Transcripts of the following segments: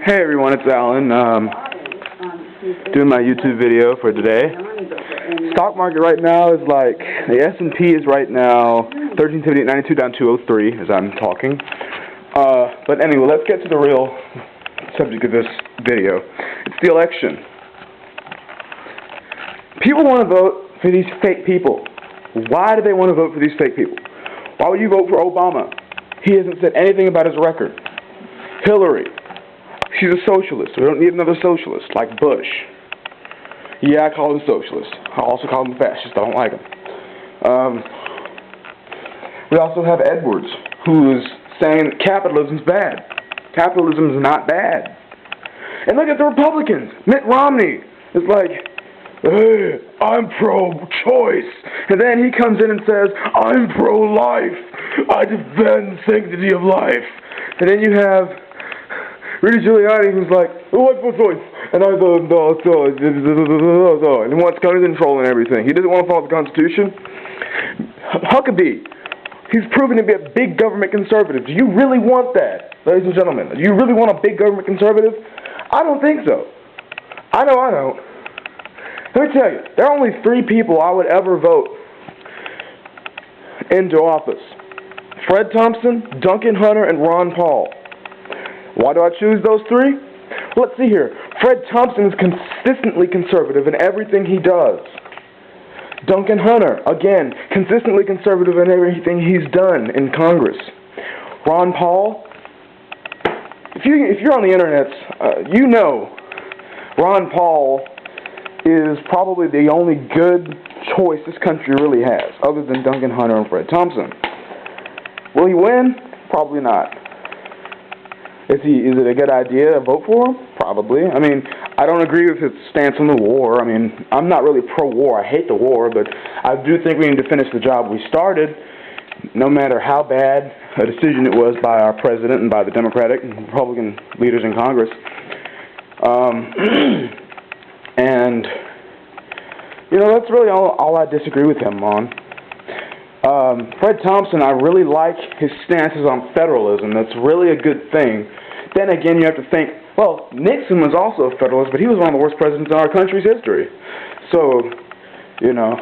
Hey everyone, it's Alan, doing my YouTube video for today. Stock market right now is like, the S&P is right now 1378.92 down 203 as I'm talking. But anyway, let's get to the real subject of this video. It's the election. People want to vote for these fake people. Why do they want to vote for these fake people? Why would you vote for Obama? He hasn't said anything about his record. Hillary. She's a socialist. We don't need another socialist like Bush. Yeah, I call him a socialist. I also call him a fascist. I don't like him. We also have Edwards, who is saying that capitalism's bad. Capitalism is not bad. And look at the Republicans. Mitt Romney is like, hey, I'm pro-choice. And then he comes in and says, I'm pro-life. I defend the sanctity of life. And then you have Rudy Giuliani, who's like, what's my choice? And and he wants gun control and everything. He doesn't want to follow the Constitution. Huckabee, he's proven to be a big government conservative. Do you really want that, ladies and gentlemen? Do you really want a big government conservative? I don't think so. I know I don't. Let me tell you, there are only 3 people I would ever vote into office. Fred Thompson, Duncan Hunter, and Ron Paul. Why do I choose those 3? Well, let's see here. Fred Thompson is consistently conservative in everything he does. Duncan Hunter, again, consistently conservative in everything he's done in Congress. Ron Paul, if you're on the internet, you know Ron Paul is probably the only good choice this country really has, other than Duncan Hunter and Fred Thompson. Will he win? Probably not. Is it a good idea to vote for him? Probably. I mean, I don't agree with his stance on the war. I mean, I'm not really pro-war. I hate the war, but I do think we need to finish the job we started, no matter how bad a decision it was by our president and by the Democratic and Republican leaders in Congress. And, you know, that's really all I disagree with him on. Fred Thompson, I really like his stances on federalism. That's really a good thing. Then again, you have to think, well, Nixon was also a federalist, but he was one of the worst presidents in our country's history. So, you know,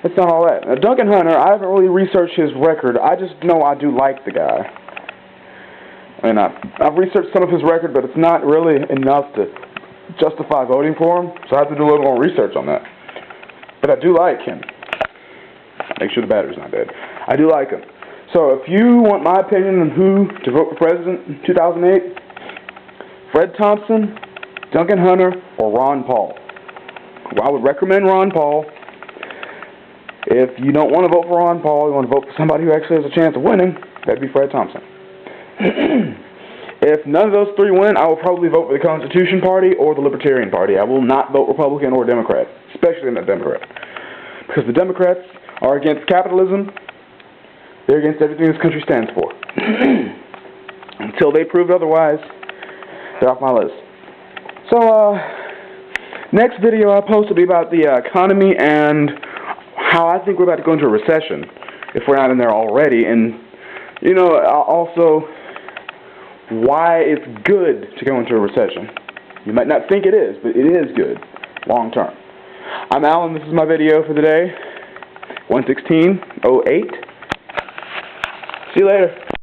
it's not all that. Now, Duncan Hunter, I haven't really researched his record. I just know I do like the guy. And I've researched some of his record, but it's not really enough to justify voting for him, so I have to do a little more research on that. But I do like him. Make sure the battery's not dead. I do like him. So if you want my opinion on who to vote for president in 2008, Fred Thompson, Duncan Hunter, or Ron Paul. Well, I would recommend Ron Paul. If you don't want to vote for Ron Paul, you want to vote for somebody who actually has a chance of winning, that'd be Fred Thompson. If none of those 3 win, I will probably vote for the Constitution Party or the Libertarian Party. I will not vote Republican or Democrat, especially not Democrat. Because the Democrats are against capitalism. They're against everything this country stands for. Until they prove otherwise, they're off my list. So, next video I'll post will be about the economy and how I think we're about to go into a recession, if we're not in there already. And, you know, also why it's good to go into a recession. You might not think it is, but it is good, long term. I'm Alan, this is my video for the day, 1/16/08. See you later.